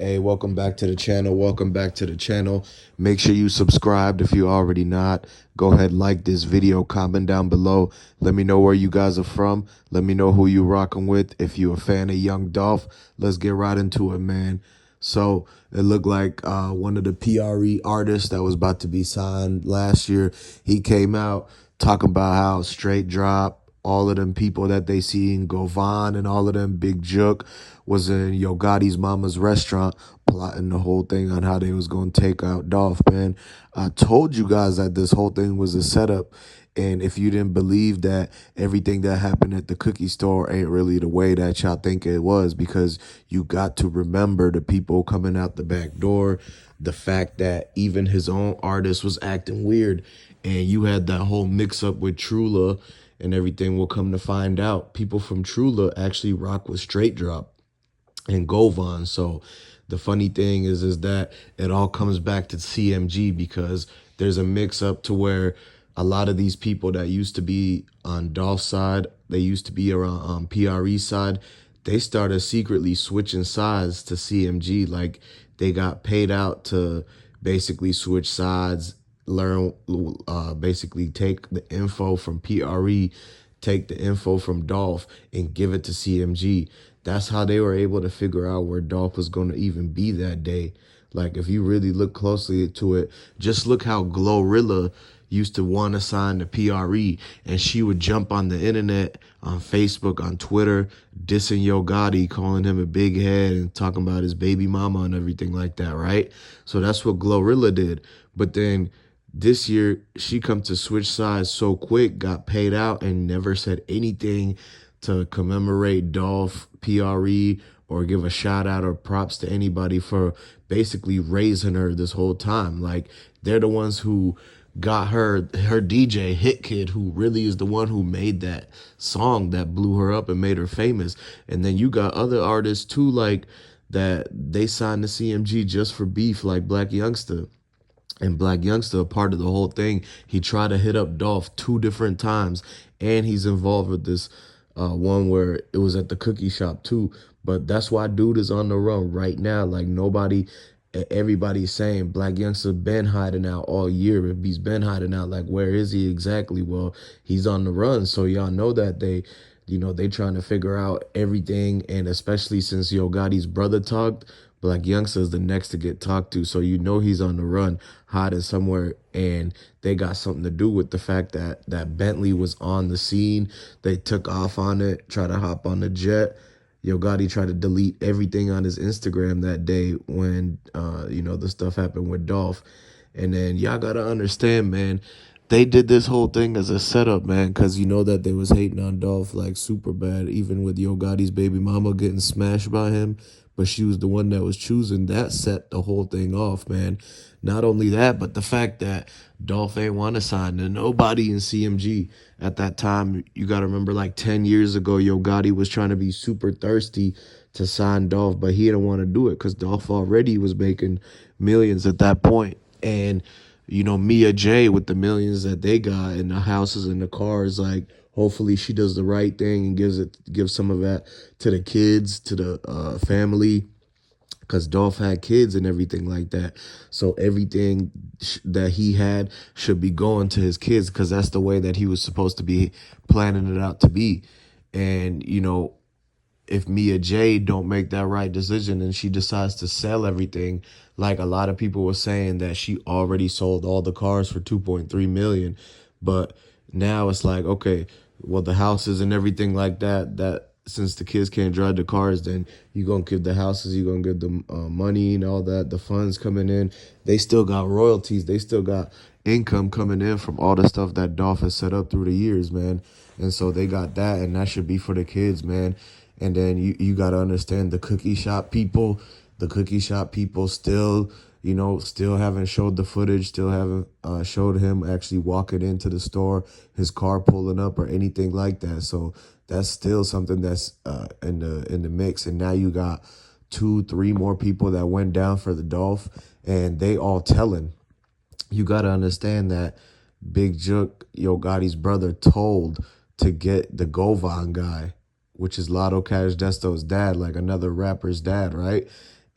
Hey, welcome back to the channel. Welcome back to the channel. Make sure you subscribed if you already not. Go ahead, like this video, comment down below. Let me know where you guys are from. Let me know who you rocking with. If you a fan of Young Dolph, let's get right into it, man. So it looked like one of the PRE artists that was about to be signed last year, he came out talking about how straight drop, all of them people that they seen, Govan and all of them, Big Jook, was in Yo Gotti's mama's restaurant plotting the whole thing on how they was going to take out Dolph, man. I told you guys that this whole thing was a setup. And if you didn't believe that everything that happened at the cookie store ain't really the way that y'all think it was, because you got to remember the people coming out the back door, the fact that even his own artist was acting weird, and you had that whole mix up with Trula and everything. Will come to find out, people from Trula actually rock with Straight Drop and Govan. So the funny thing is that it all comes back to CMG, because there's a mix up to where a lot of these people that used to be on Dolph's side, they used to be around on PRE side, they started secretly switching sides to CMG. Like, they got paid out to basically switch sides, learn, basically take the info from PRE, take the info from Dolph, and give it to CMG. That's how they were able to figure out where Dolph was going to even be that day. Like, if you really look closely to it, just look how Glorilla used to want to sign the PRE, and she would jump on the internet, on Facebook, on Twitter, dissing Yo Gotti, calling him a big head and talking about his baby mama and everything like that, right? So that's what Glorilla did. But then this year, she come to switch sides so quick, got paid out, and never said anything to commemorate Dolph, PRE, or give a shout out or props to anybody for basically raising her this whole time. Like, they're the ones who got her DJ Hit Kid, who really is the one who made that song that blew her up and made her famous. And then you got other artists too, like that they signed to CMG just for beef, like Blac Youngsta. And Blac Youngsta, a part of the whole thing, he tried to hit up Dolph 2 different times, and he's involved with this one where it was at the cookie shop too. But that's why dude is on the run right now. Like, everybody's saying Blac Youngsta been hiding out all year. If he's been hiding out, like, where is he exactly? Well, he's on the run. So y'all know that they trying to figure out everything. And especially since Yo Gotti's brother talked, Blac Youngsta is the next to get talked to. So you know he's on the run, hiding somewhere. And they got something to do with the fact that Bentley was on the scene. They took off on it, tried to hop on the jet. Yo Gotti tried to delete everything on his Instagram that day when, the stuff happened with Dolph. And then y'all got to understand, man, they did this whole thing as a setup, man, because you know that they was hating on Dolph like super bad, even with Yo Gotti's baby mama getting smashed by him. But she was the one that was choosing. That set the whole thing off, man. Not only that, but the fact that Dolph ain't want to sign to nobody in CMG. At that time, you got to remember, like 10 years ago, Yo Gotti was trying to be super thirsty to sign Dolph, but he didn't want to do it because Dolph already was making millions at that point. And, Mia J, with the millions that they got and the houses and the cars, like, hopefully she does the right thing and gives some of that to the kids, to the family, because Dolph had kids and everything like that. So everything that he had should be going to his kids, because that's the way that he was supposed to be planning it out to be. And, if Mia J don't make that right decision and she decides to sell everything, like a lot of people were saying that she already sold all the cars for 2.3 million. But now it's like, okay, well, the houses and everything like that since the kids can't drive the cars, then you're going to give the houses, you're going to give them money and all that, the funds coming in. They still got royalties. They still got income coming in from all the stuff that Dolph has set up through the years, man. And so they got that, and that should be for the kids, man. And then you got to understand the cookie shop people. The cookie shop people still, still haven't showed the footage, still haven't showed him actually walking into the store, his car pulling up or anything like that. So that's still something that's in the mix. And now you got 2-3 more people that went down for the Dolph, and they all telling. You got to understand that Big Jook, Yo Gotti's brother, told to get the Govan guy, which is Lotto Cash Desto's dad, like another rapper's dad, right?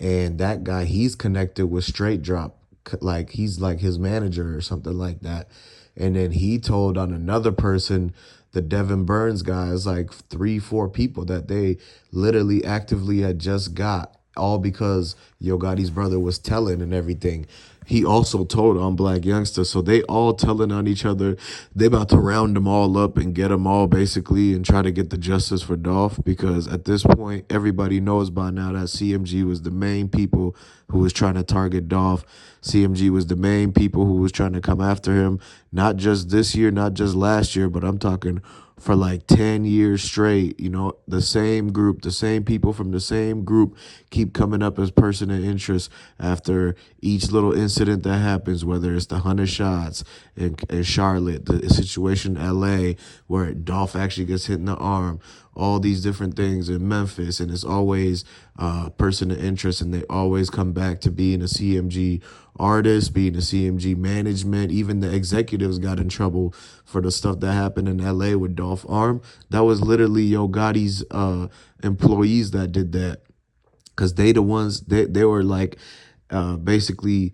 and that guy, he's connected with Straight Drop, like he's like his manager or something like that. And then he told on another person, the Devin Burns guys, like three, four people that they literally actively had just got, all because Yo Gotti's brother was telling and everything. He also told on Blac Youngsta, so they all telling on each other. They about to round them all up and get them all basically and try to get the justice for Dolph, because at this point everybody knows by now that CMG was the main people who was trying to target Dolph. CMG was the main people who was trying to come after him, not just this year, not just last year, but I'm talking for like 10 years straight. You know, the same group, the same people from the same group keep coming up as person of interest after each little incident that happens, whether it's the 100 shots in Charlotte, the situation in LA where Dolph actually gets hit in the arm, all these different things in Memphis, and it's always person of interest, and they always come back to being a CMG artist, being a CMG management. Even the executives got in trouble for the stuff that happened in LA with Dolph Arm. That was literally Yo Gotti's employees that did that, because they the ones, they were like basically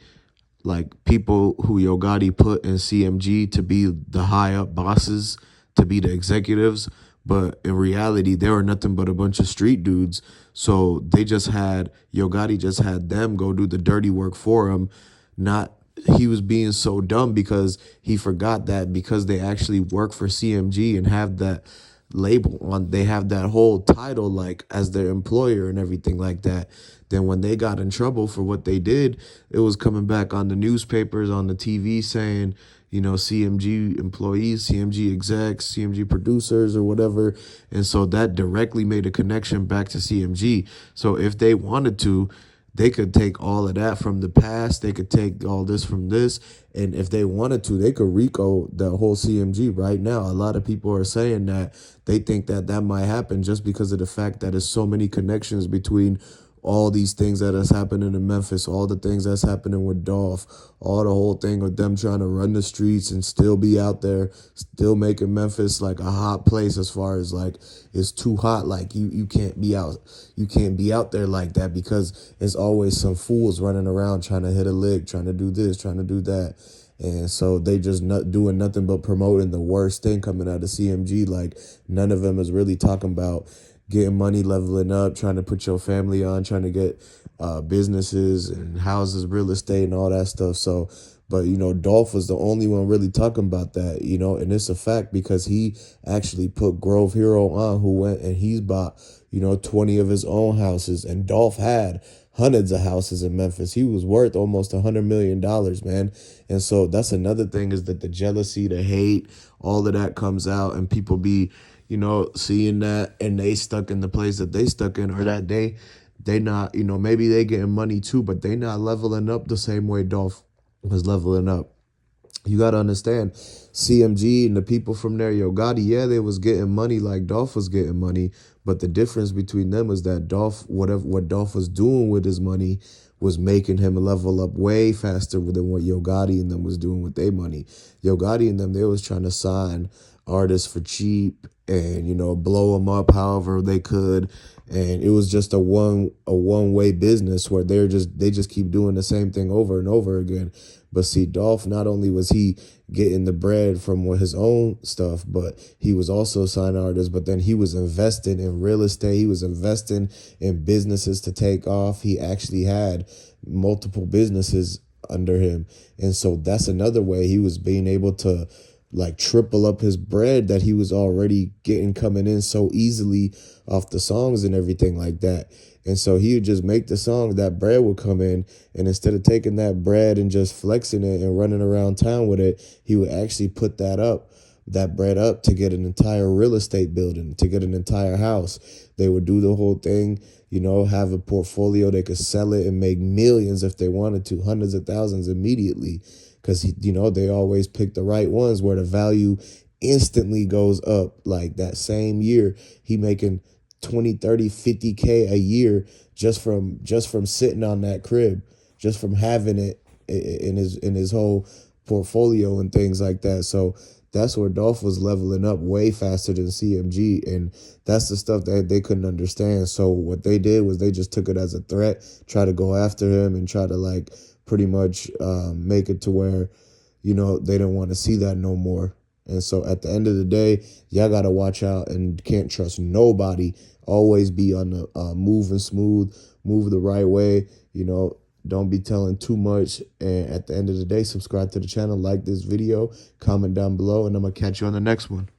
like people who Yo Gotti put in CMG to be the high up bosses, to be the executives. But in reality, they were nothing but a bunch of street dudes. So they just had, Yo Gotti just had them go do the dirty work for him. Not, he was being so dumb because he forgot that because they actually work for CMG and have that label on, they have that whole title like as their employer and everything like that. Then when they got in trouble for what they did, it was coming back on the newspapers, on the TV saying, you know, CMG employees, CMG execs, CMG producers or whatever. And so that directly made a connection back to CMG. So if they wanted to, they could take all of that from the past. They could take all this from this. And if they wanted to, they could Ricoh the whole CMG right now. A lot of people are saying that they think that that might happen just because of the fact that there's so many connections between all these things that has happening in Memphis, all the things that's happening with Dolph, all the whole thing with them trying to run the streets and still be out there, still making Memphis like a hot place, as far as like it's too hot. Like you can't be out, you can't be out there like that, because there's always some fools running around trying to hit a lick, trying to do this, trying to do that. And so they just not doing nothing but promoting the worst thing coming out of CMG. Like none of them is really talking about getting money, leveling up, trying to put your family on, trying to get businesses and houses, real estate, and all that stuff. So, but, you know, Dolph was the only one really talking about that, you know, and it's a fact because he actually put Grove Hero on, who went and he's bought, you know, 20 of his own houses. And Dolph had hundreds of houses in Memphis. He was worth almost $100 million, man. And so that's another thing, is that the jealousy, the hate, all of that comes out, and people be, you know, seeing that and they stuck in the place that they stuck in, or that they not, you know, maybe they getting money too, but they not leveling up the same way Dolph was leveling up. You got to understand, CMG and the people from there, Yo Gotti, yeah, they was getting money like Dolph was getting money, but the difference between them is that Dolph, whatever what Dolph was doing with his money was making him level up way faster than what Yo Gotti and them was doing with their money. Yo Gotti and them, they was trying to sign artists for cheap and, you know, blow them up however they could. And it was just a one way business where they just keep doing the same thing over and over again. But see, Dolph, not only was he getting the bread from his own stuff, but he was also signing artists, but then he was investing in real estate. He was investing in businesses to take off. He actually had multiple businesses under him. And so that's another way he was being able to like triple up his bread that he was already getting coming in so easily off the songs and everything like that. And so he would just make the song, that bread would come in, and instead of taking that bread and just flexing it and running around town with it, he would actually put that bread up to get an entire real estate building, to get an entire house. They would do the whole thing, you know, have a portfolio. They could sell it and make millions if they wanted to, hundreds of thousands immediately, because, you know, they always pick the right ones where the value instantly goes up. Like that same year, he making 20, 30, 50K a year just from sitting on that crib, just from having it in his whole portfolio and things like that. So that's where Dolph was leveling up way faster than CMG. And that's the stuff that they couldn't understand. So what they did was they just took it as a threat, try to go after him and try to like pretty much make it to where, you know, they didn't want to see that no more. And so at the end of the day, y'all got to watch out and can't trust nobody. Always be on the moving smooth, move the right way, you know. Don't be telling too much. And at the end of the day, subscribe to the channel, like this video, comment down below, and I'm going to catch you on the next one.